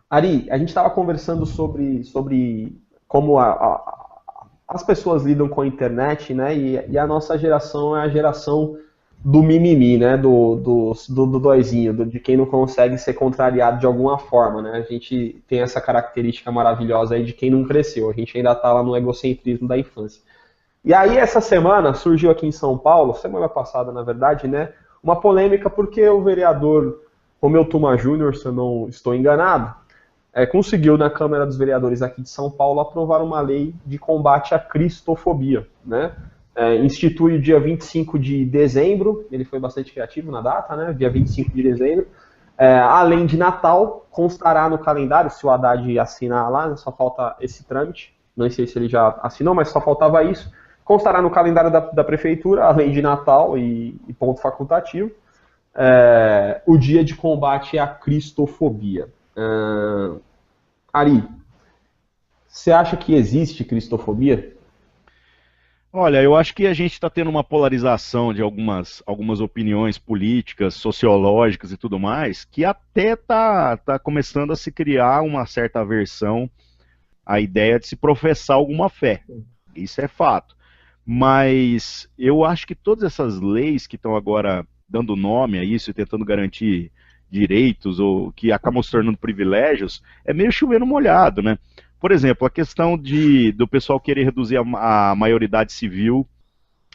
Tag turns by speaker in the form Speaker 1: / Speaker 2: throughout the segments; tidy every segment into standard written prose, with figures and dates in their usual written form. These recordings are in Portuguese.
Speaker 1: Ari, a gente estava conversando sobre como as pessoas lidam com a internet, né? E a nossa geração é a geração do mimimi, né? Do dóizinho, de quem não consegue ser contrariado de alguma forma, né? A gente tem essa característica maravilhosa aí de quem não cresceu. A gente ainda está lá no egocentrismo da infância. E aí, essa semana, surgiu aqui em São Paulo, semana passada, na verdade, né? Uma polêmica porque o vereador Romeu Tuma Júnior, se eu não estou enganado, conseguiu na Câmara dos Vereadores aqui de São Paulo aprovar uma lei de combate à cristofobia, né? Institui o dia 25 de dezembro, ele foi bastante criativo na data, né? Dia 25 de dezembro. Além de Natal, constará no calendário, se o Haddad assinar lá, né, só falta esse trâmite, não sei se ele já assinou, mas só faltava isso, constará no calendário da Prefeitura, além de Natal e ponto facultativo, o dia de combate à cristofobia. Ari, você acha que existe cristofobia?
Speaker 2: Olha, eu acho que a gente está tendo uma polarização de algumas opiniões políticas, sociológicas e tudo mais, que até tá começando a se criar uma certa aversão à ideia de se professar alguma fé. Isso é fato. Mas eu acho que todas essas leis que estão agora dando nome a isso e tentando garantir direitos ou que acabam se tornando privilégios, é meio chovendo molhado, né? Por exemplo, a questão do pessoal querer reduzir a maioridade civil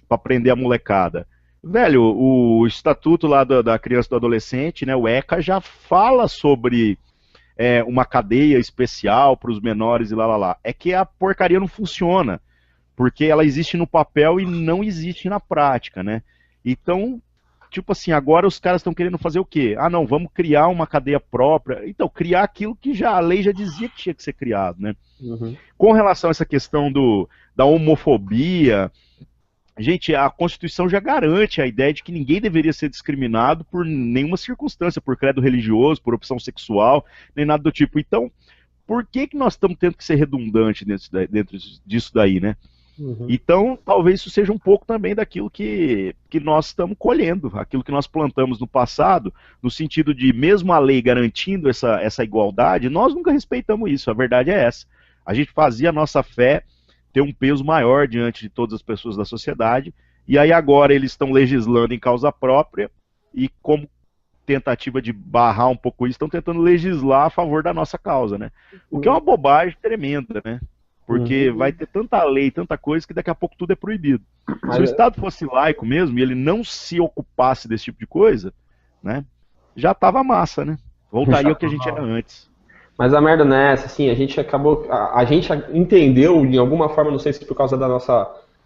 Speaker 2: para prender a molecada. Velho, o estatuto lá da criança e do adolescente, né, o ECA, já fala sobre uma cadeia especial para os menores e lá. É que a porcaria não funciona, porque ela existe no papel e não existe na prática, né? Então, tipo assim, agora os caras estão querendo fazer o quê? Ah, não, vamos criar uma cadeia própria. Então, criar aquilo que já a lei já dizia que tinha que ser criado, né?
Speaker 1: Uhum.
Speaker 2: Com relação a essa questão da homofobia, gente, a Constituição já garante a ideia de que ninguém deveria ser discriminado por nenhuma circunstância, por credo religioso, por opção sexual, nem nada do tipo. Então, por que nós estamos tendo que ser redundante dentro disso daí, né?
Speaker 1: Uhum.
Speaker 2: Então, talvez isso seja um pouco também daquilo que nós estamos colhendo, aquilo que nós plantamos no passado, no sentido de, mesmo a lei garantindo essa igualdade, nós nunca respeitamos isso, a verdade é essa. A gente fazia a nossa fé ter um peso maior diante de todas as pessoas da sociedade, e aí agora eles estão legislando em causa própria, e como tentativa de barrar um pouco isso, estão tentando legislar a favor da nossa causa, né? O que é uma bobagem tremenda, né? Porque vai
Speaker 1: Uhum.
Speaker 2: ter tanta lei, tanta coisa, que daqui a pouco tudo é proibido. Se o
Speaker 1: Mas,
Speaker 2: Estado fosse laico mesmo, e ele não se ocupasse desse tipo de coisa, né, já estava massa, né? Voltaria
Speaker 1: já
Speaker 2: ao que a gente era
Speaker 1: tava.
Speaker 2: antes.
Speaker 1: Mas a merda não é essa, assim, a gente acabou, a gente entendeu de alguma forma, não sei se por causa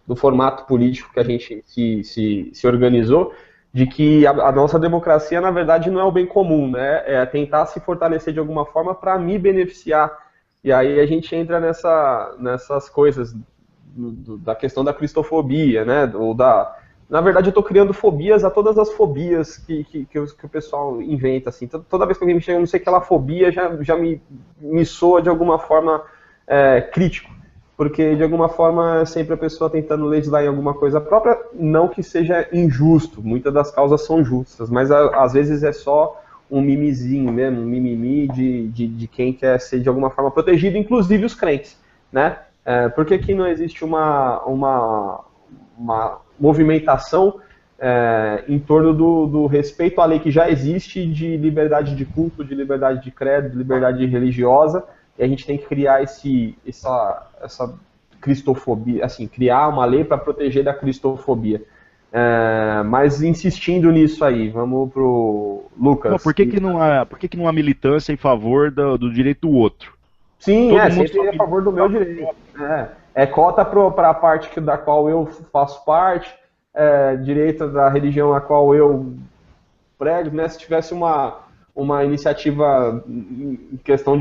Speaker 1: do formato político que a gente se organizou, de que a nossa democracia, na verdade, não é o bem comum, né? É tentar se fortalecer de alguma forma para me beneficiar. E aí a gente entra nessas coisas da questão da cristofobia, né? Na verdade, eu estou criando fobias a todas as fobias que o pessoal inventa. Assim. Toda vez que alguém me chega, não sei aquela fobia, já me soa de alguma forma crítico. Porque, de alguma forma, é sempre a pessoa tentando legislar em alguma coisa própria, não que seja injusto. Muitas das causas são justas, mas às vezes é só um mimizinho mesmo, um mimimi de quem quer ser, de alguma forma, protegido, inclusive os crentes. Né? Por que não existe uma movimentação em torno do respeito à lei que já existe de liberdade de culto, de liberdade de credo, de liberdade religiosa, e a gente tem que criar essa cristofobia, assim, criar uma lei para proteger da cristofobia. Mas insistindo nisso aí, vamos pro
Speaker 2: Pô,
Speaker 1: Lucas.
Speaker 2: por que não há militância em favor do direito do outro?
Speaker 1: Sim,
Speaker 2: Todo mundo
Speaker 1: sempre
Speaker 2: só
Speaker 1: a
Speaker 2: milita
Speaker 1: favor do meu
Speaker 2: pelo
Speaker 1: direito.
Speaker 2: próprio.
Speaker 1: É cota para a parte da qual eu faço parte, direito da religião a qual eu prego, né? Se tivesse uma iniciativa em questão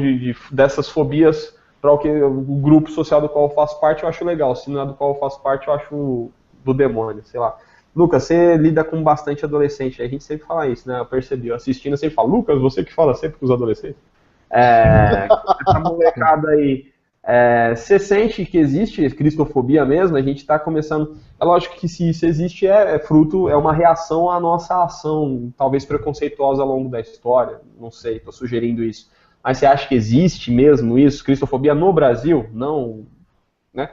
Speaker 1: dessas fobias para o grupo social do qual eu faço parte, eu acho legal. Se não é do qual eu faço parte, eu acho do demônio, sei lá. Lucas, você lida com bastante adolescente, a gente sempre fala isso, né? Eu percebi, eu assistindo, eu sempre falo, Lucas, você que fala sempre com os adolescentes. Essa molecada aí, você sente que existe cristofobia mesmo? A gente está começando. É lógico que se isso existe, fruto, é uma reação à nossa ação, talvez preconceituosa ao longo da história. Não sei, estou sugerindo isso. mas você acha que existe mesmo isso, cristofobia no Brasil? Não, né?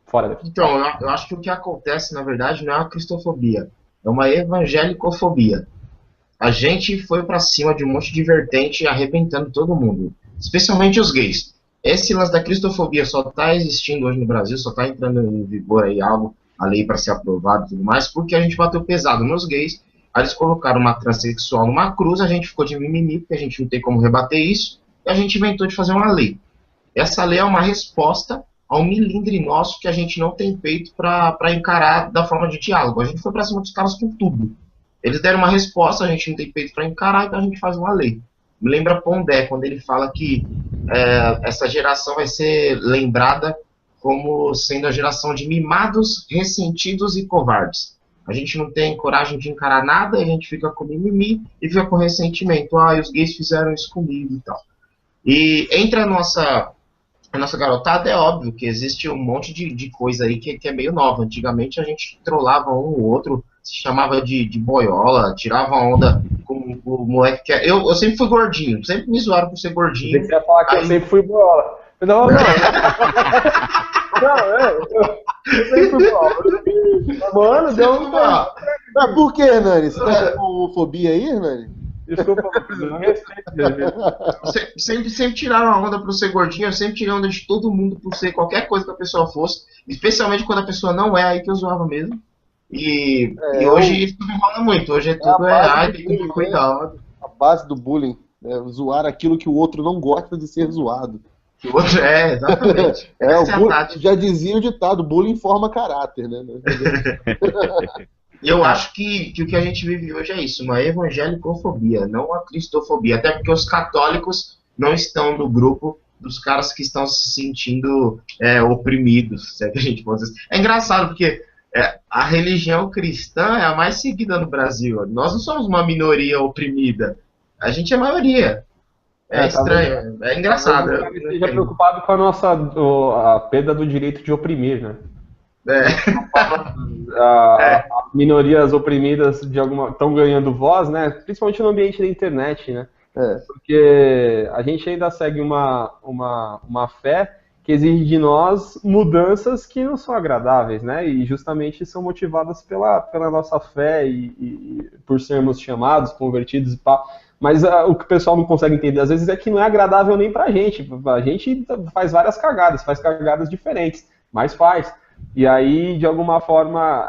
Speaker 1: Fora daqui.
Speaker 3: Então, eu acho que o que acontece, na verdade, não é uma cristofobia, é uma evangelicofobia. A gente foi pra cima de um monte de vertente arrebentando todo mundo, especialmente os gays. Esse lance da cristofobia só está existindo hoje no Brasil, só está entrando em vigor aí algo, a lei para ser aprovada e tudo mais, porque a gente bateu pesado nos gays. Aí eles colocaram uma transexual numa cruz, a gente ficou de mimimi, porque a gente não tem como rebater isso, e a gente inventou de fazer uma lei. Essa lei é uma resposta ao milindre nosso que a gente não tem peito para encarar da forma de diálogo. A gente foi para cima dos caras com tudo. Eles deram uma resposta, a gente não tem peito para encarar, então a gente faz uma lei. Me lembra Pondé, quando ele fala que essa geração vai ser lembrada como sendo a geração de mimados, ressentidos e covardes. A gente não tem coragem de encarar nada, a gente fica com mimimi e fica com ressentimento. Ah, os gays fizeram isso comigo e tal. E entre a nossa garotada, é óbvio que existe um monte de coisa aí que é meio nova. Antigamente a gente trollava um ou outro, se chamava de boiola, tirava onda com o moleque que é. Eu sempre fui gordinho, sempre me zoaram por ser gordinho.
Speaker 1: Você ia falar que eu sempre fui boiola. Não. Eu sempre fui boiola. Mano, deu um.
Speaker 4: Mas por que, Hernani? Você tá com homofobia aí, Hernani?
Speaker 1: Desculpa, não respeito.
Speaker 3: Sempre tiraram a onda por ser gordinho, eu sempre tirei a onda de todo mundo por ser qualquer coisa que a pessoa fosse, especialmente quando a pessoa não é, aí que eu zoava mesmo. E hoje isso não rola muito, hoje tudo ai, tem que cuidar.
Speaker 4: A base do bullying, zoar aquilo que o outro não gosta de ser zoado.
Speaker 3: O outro, exatamente.
Speaker 4: Já dizia o ditado, bullying forma caráter, né?
Speaker 3: E eu acho que o que a gente vive hoje é isso, uma evangelicofobia, não uma cristofobia, até porque os católicos não estão no grupo dos caras que estão se sentindo oprimidos, se é que a gente pode dizer. É engraçado, porque a religião cristã é a mais seguida no Brasil. Nós não somos uma minoria oprimida, a gente é maioria. É estranho, é engraçado.
Speaker 1: Você esteja preocupado com a perda do direito de oprimir, né? As minorias oprimidas estão ganhando voz, né? Principalmente no ambiente da internet, né? Porque a gente ainda segue uma fé que exige de nós mudanças que não são agradáveis, né? E justamente são motivadas pela nossa fé e por sermos chamados, convertidos e pá. Mas o que o pessoal não consegue entender às vezes é que não é agradável nem pra gente. A gente faz várias cagadas, faz cagadas diferentes, mas faz. E aí, de alguma forma,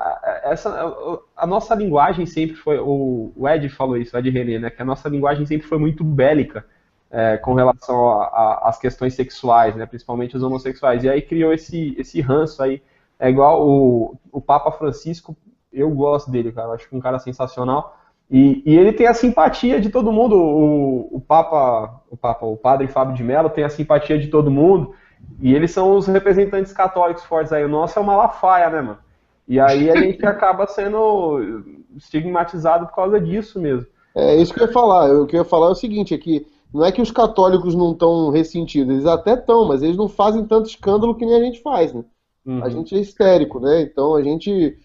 Speaker 1: a nossa linguagem sempre foi, o Ed falou isso, o Ed René, né, que a nossa linguagem sempre foi muito bélica com relação às questões sexuais, né, principalmente os homossexuais. E aí criou esse ranço aí, é igual o Papa Francisco, eu gosto dele, cara, acho que é um cara sensacional. E ele tem a simpatia de todo mundo, o padre Fábio de Mello tem a simpatia de todo mundo. E eles são os representantes católicos fortes aí. O nosso é uma Malafaia, né, mano? E aí a gente acaba sendo estigmatizado por causa disso mesmo.
Speaker 4: É isso que eu ia falar. O que eu ia falar é o seguinte, é que não é que os católicos não estão ressentidos, eles até estão, mas eles não fazem tanto escândalo que nem a gente faz, né? Uhum. A gente é histérico, né? Então a gente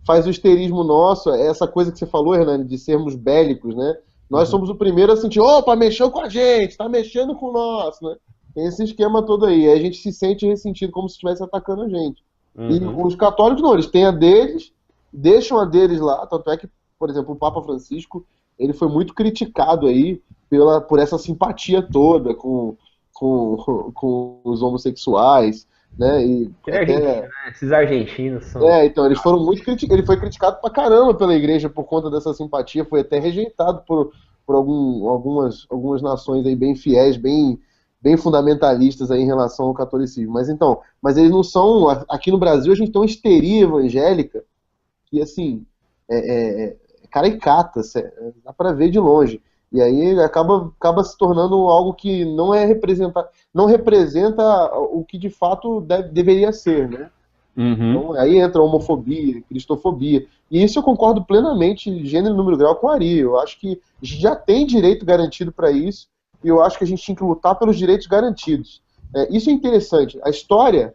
Speaker 4: faz o histerismo nosso, essa coisa que você falou, Hernani, de sermos bélicos, né? Nós somos o primeiro a sentir, opa, mexeu com a gente, tá mexendo com nós, né? Tem esse esquema todo aí. Aí a gente se sente ressentido como se estivesse atacando a gente. Uhum. E os católicos não, eles têm a deles, deixam a deles lá, tanto é que, por exemplo, o Papa Francisco, ele foi muito criticado aí por essa simpatia toda com os homossexuais, né? E
Speaker 1: né? Esses argentinos são...
Speaker 4: então, eles foram muito criticados, ele foi criticado pra caramba pela igreja por conta dessa simpatia, foi até rejeitado por algumas nações aí bem fiéis, bem fundamentalistas aí em relação ao catolicismo. Mas eles não são... Aqui no Brasil a gente tem uma histeria evangélica que, assim, é caricata, dá pra ver de longe. E aí acaba se tornando algo que não representa o que de fato deveria ser, né? Uhum. Então aí entra a homofobia, cristofobia. E isso eu concordo plenamente, gênero, número e grau, com a Ari. Eu acho que a gente já tem direito garantido para isso, e eu acho que a gente tinha que lutar pelos direitos garantidos. Isso é interessante. A história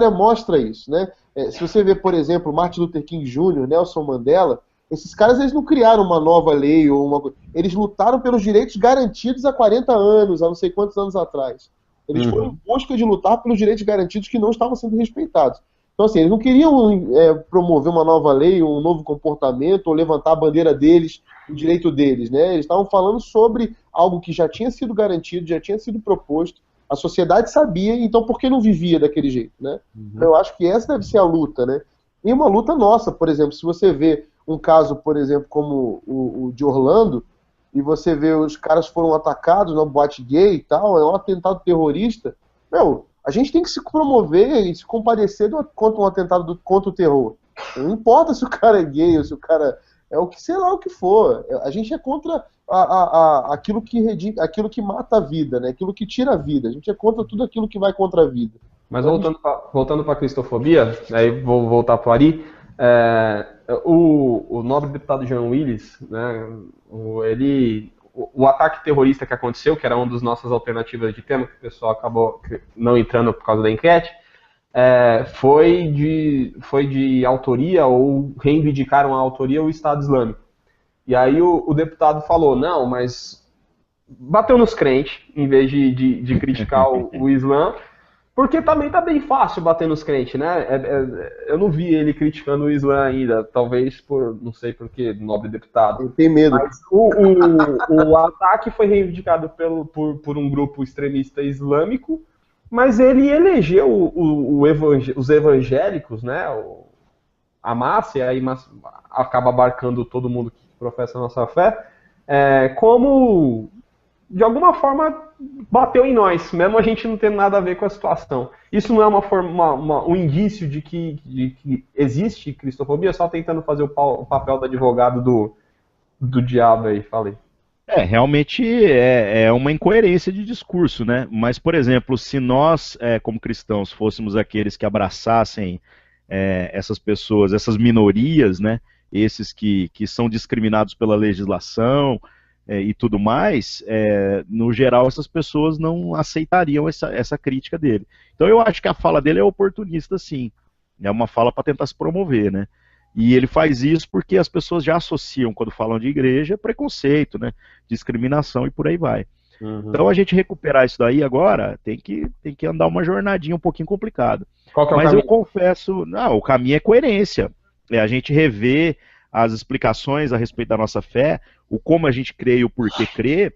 Speaker 4: mostra isso, né? Se você vê, por exemplo, Martin Luther King Jr., Nelson Mandela, Esses caras, eles não criaram uma nova lei ou uma coisa. Eles lutaram pelos direitos garantidos há 40 anos, há não sei quantos anos atrás. Eles foram em busca de lutar pelos direitos garantidos que não estavam sendo respeitados. Então, assim, eles não queriam promover uma nova lei, um novo comportamento, ou levantar a bandeira deles, o direito deles, né? Eles estavam falando sobre algo que já tinha sido garantido, já tinha sido proposto, a sociedade sabia, então por que não vivia daquele jeito, né? Então, eu acho que essa deve ser a luta, né? E uma luta nossa, por exemplo, se você vê um caso, por exemplo, como o de Orlando, e você vê os caras foram atacados no boate gay e tal, é um atentado terrorista, meu, a gente tem que se promover e se compadecer contra um atentado contra o terror. Não importa se o cara é gay ou se o cara é o que, sei lá o que for. A gente é contra aquilo que mata a vida, né? Aquilo que tira a vida. A gente é contra tudo aquilo que vai contra a vida.
Speaker 1: Mas voltando para a cristofobia, aí vou voltar para o Ari, o nobre deputado Jean Willis, né, o ataque terrorista que aconteceu, que era uma das nossas alternativas de tema, que o pessoal acabou não entrando por causa da enquete, foi de autoria, ou reivindicaram a autoria, o Estado Islâmico. E aí o deputado falou, não, mas bateu nos crentes, em vez de criticar o Islã, porque também tá bem fácil bater nos crentes, né? Eu não vi ele criticando o Islã ainda, talvez não sei por que, nobre deputado.
Speaker 4: Eu tenho medo.
Speaker 1: Mas o ataque foi reivindicado por um grupo extremista islâmico, mas ele elegeu os evangélicos, né? A massa, e aí acaba abarcando todo mundo que professa a nossa fé, como, de alguma forma, bateu em nós, mesmo a gente não tendo nada a ver com a situação. Isso não é um indício de que existe cristofobia, só tentando fazer o papel do advogado do diabo aí, falei.
Speaker 2: Realmente é uma incoerência de discurso, né? Mas, por exemplo, se nós, como cristãos, fôssemos aqueles que abraçassem essas pessoas, essas minorias, né? Esses que são discriminados pela legislação e tudo mais, no geral essas pessoas não aceitariam essa crítica dele. Então eu acho que a fala dele é oportunista, sim. É uma fala para tentar se promover, né? E ele faz isso porque as pessoas já associam, quando falam de igreja, preconceito, né? Discriminação e por aí vai. Uhum. Então a gente recuperar isso daí agora tem que andar uma jornadinha um pouquinho complicada.
Speaker 1: Qual que é o
Speaker 2: Mas
Speaker 1: caminho?
Speaker 2: Eu confesso, o caminho é coerência. A gente rever as explicações a respeito da nossa fé, o como a gente crê e o porquê crê,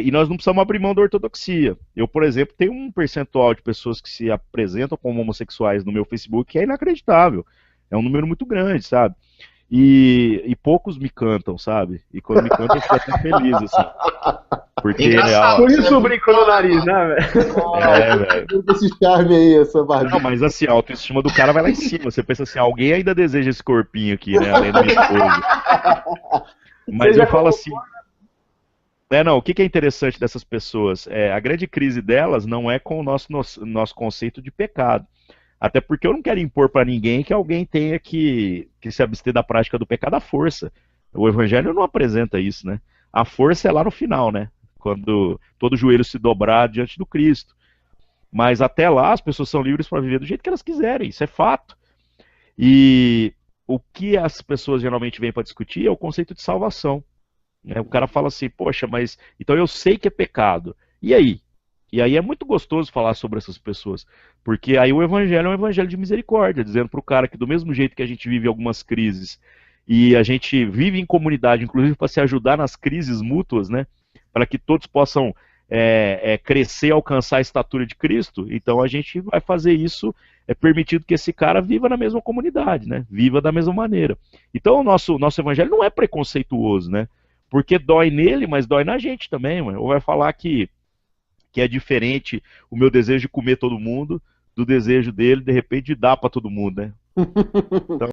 Speaker 2: e nós não precisamos abrir mão da ortodoxia. Eu, por exemplo, tenho um percentual de pessoas que se apresentam como homossexuais no meu Facebook que é inacreditável. É um número muito grande, sabe? E poucos me cantam, sabe? E quando me cantam eu fico até feliz, assim. Porque
Speaker 1: por isso o brinco no nariz, né, velho?
Speaker 2: Velho.
Speaker 4: Esse charme aí, essa barbinha.
Speaker 2: Não, mas assim, a autoestima do cara vai lá em cima. Você pensa assim, alguém ainda deseja esse corpinho aqui, né? Além da minha esposa. Mas eu falo assim. O que é interessante dessas pessoas? A grande crise delas não é com o nosso conceito de pecado. Até porque eu não quero impor para ninguém que alguém tenha que se abster da prática do pecado à força. O Evangelho não apresenta isso, né? A força é lá no final, né? Quando todo joelho se dobrar diante do Cristo. Mas até lá as pessoas são livres para viver do jeito que elas quiserem, isso é fato. E o que as pessoas geralmente vêm para discutir é o conceito de salvação. O cara fala assim, poxa, mas então eu sei que é pecado. E aí? E aí é muito gostoso falar sobre essas pessoas, porque aí o evangelho é um evangelho de misericórdia, dizendo para o cara que do mesmo jeito que a gente vive algumas crises, e a gente vive em comunidade, inclusive para se ajudar nas crises mútuas, né, para que todos possam crescer e alcançar a estatura de Cristo, então a gente vai fazer isso, permitindo que esse cara viva na mesma comunidade, né, viva da mesma maneira. Então o nosso evangelho não é preconceituoso, né, porque dói nele, mas dói na gente também, ou vai falar que é diferente o meu desejo de comer todo mundo do desejo dele, de repente, de dar para todo mundo, né? Então,